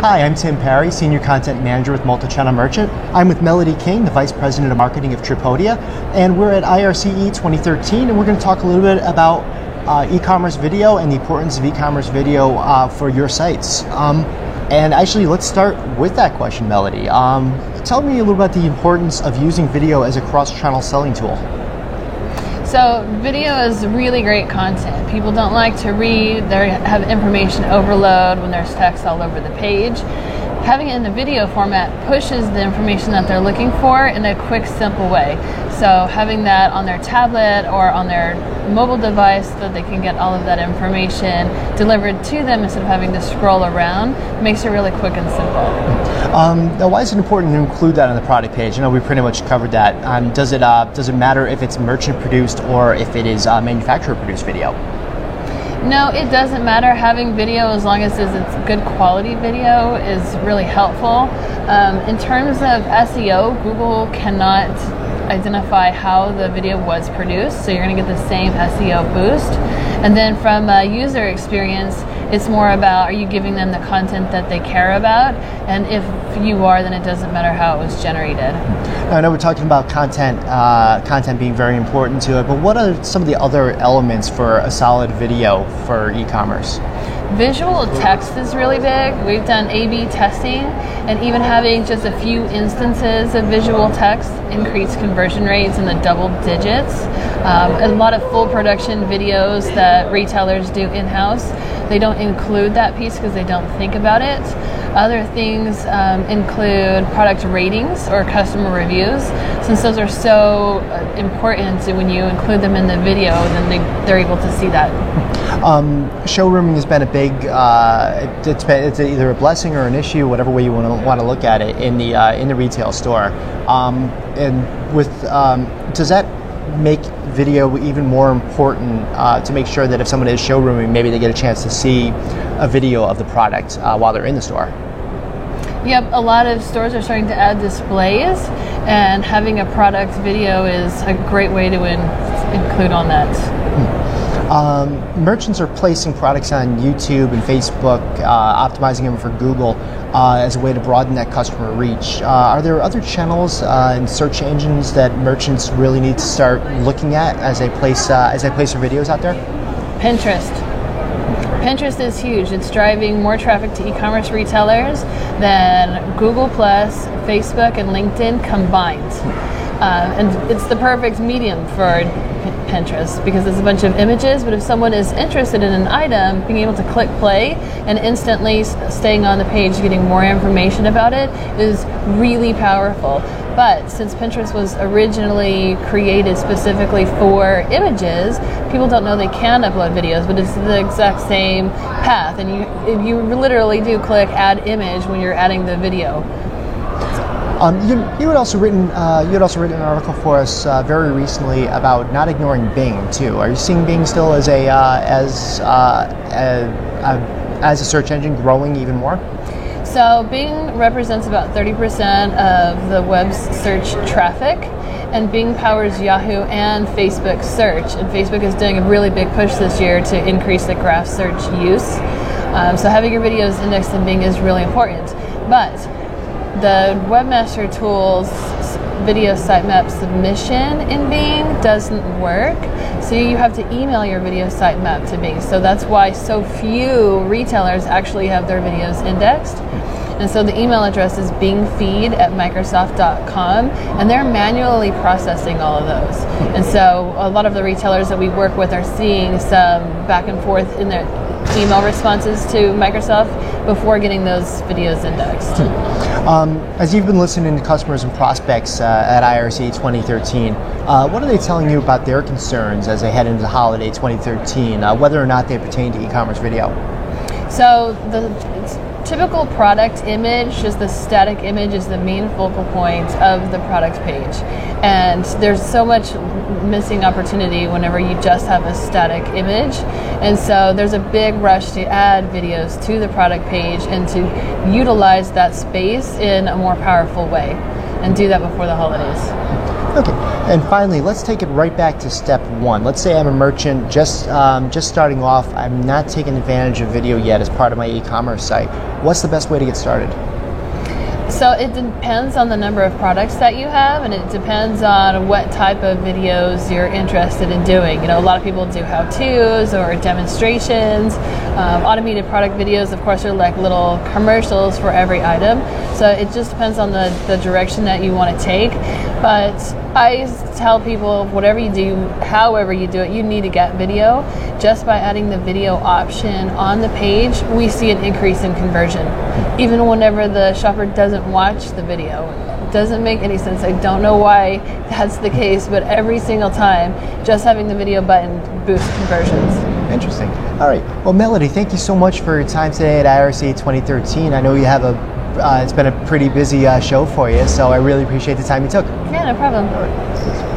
Hi, I'm Tim Parry, Senior Content Manager with Multichannel Merchant. I'm with Melody King, the Vice President of Marketing of Tripodia, and we're at IRCE 2013, and we're going to talk a little bit about e-commerce video and the importance of e-commerce video for your sites. And actually, let's start with that question, Melody. Tell me a little about the importance of using video as a cross-channel selling tool. So video is really great content. People don't like to read, they have information overload when there's text all over the page. Having it in a video format pushes the information that they're looking for in a quick, simple way. So having that on their tablet or on their mobile device so that they can get all of that information delivered to them instead of having to scroll around makes it really quick and simple. Now, why is it important to include that on the product page? I know we pretty much covered that. Does it matter if it's merchant produced or if it is manufacturer produced video? No, it doesn't matter. Having video, as long as it's good quality video, is really helpful. In terms of SEO, Google cannot identify how the video was produced, so you're going to get the same SEO boost. And then from a user experience, it's more about, are you giving them the content that they care about? And if you are, then it doesn't matter how it was generated. Now, I know we're talking about content being very important to it, but what are some of the other elements for a solid video for e-commerce? Visual text is really big. We've done A/B testing, and even having just a few instances of visual text increased conversion rates in the double digits. A lot of full production videos that retailers do in-house, they don't include that piece because they don't think about it. Other things include product ratings or customer reviews. Since those are so important, when you include them in the video, then they're able to see that. Showrooming has been a big, it's either a blessing or an issue, whatever way you want to look at it in the retail store. Does that make video even more important to make sure that if someone is showrooming, maybe they get a chance to see a video of the product while they're in the store? Yep, a lot of stores are starting to add displays, and having a product video is a great way to include on that. Merchants are placing products on YouTube and Facebook, optimizing them for Google as a way to broaden that customer reach. Are there other channels and search engines that merchants really need to start looking at as they place their videos out there? Pinterest. Pinterest is huge. It's driving more traffic to e-commerce retailers than Google+, Facebook, and LinkedIn combined. And it's the perfect medium for Pinterest because it's a bunch of images, but if someone is interested in an item, being able to click play and instantly staying on the page getting more information about it is really powerful. But since Pinterest was originally created specifically for images, people don't know they can upload videos, but it's the exact same path, and you literally do click add image when you're adding the video. You had also written an article for us very recently about not ignoring Bing too. Are you seeing Bing still as a search engine growing even more? So Bing represents about 30% of the web's search traffic, and Bing powers Yahoo and Facebook search. And Facebook is doing a really big push this year to increase the graph search use. So having your videos indexed in Bing is really important. But the Webmaster Tools video sitemap submission in Bing doesn't work, so you have to email your video sitemap to Bing. So that's why so few retailers actually have their videos indexed. And so the email address is bingfeed@microsoft.com, and they're manually processing all of those. And so a lot of the retailers that we work with are seeing some back and forth in their email responses to Microsoft before getting those videos indexed. As you've been listening to customers and prospects at IRCE 2013, what are they telling you about their concerns as they head into the holiday 2013, whether or not they pertain to e-commerce video? So the typical product image, just the static image, is the main focal point of the product page. And there's so much missing opportunity whenever you just have a static image. And so there's a big rush to add videos to the product page and to utilize that space in a more powerful way, and do that before the holidays. Okay, and finally, let's take it right back to step one. Let's say I'm a merchant just starting off. I'm not taking advantage of video yet as part of my e-commerce site. What's the best way to get started? So it depends on the number of products that you have, and it depends on what type of videos you're interested in doing. You know, a lot of people do how-tos or demonstrations. Automated product videos, of course, are like little commercials for every item. So it just depends on the direction that you want to take. But I tell people, whatever you do, however you do it, you need to get video. Just by adding the video option on the page, we see an increase in conversion. Even whenever the shopper doesn't watch the video. It doesn't make any sense. I don't know why that's the case, but every single time, just having the video button boosts conversions. Interesting. All right. Well, Melody, thank you so much for your time today at IRC 2013. I know you have it's been a pretty busy show for you, so I really appreciate the time you took. Yeah, no problem. All right.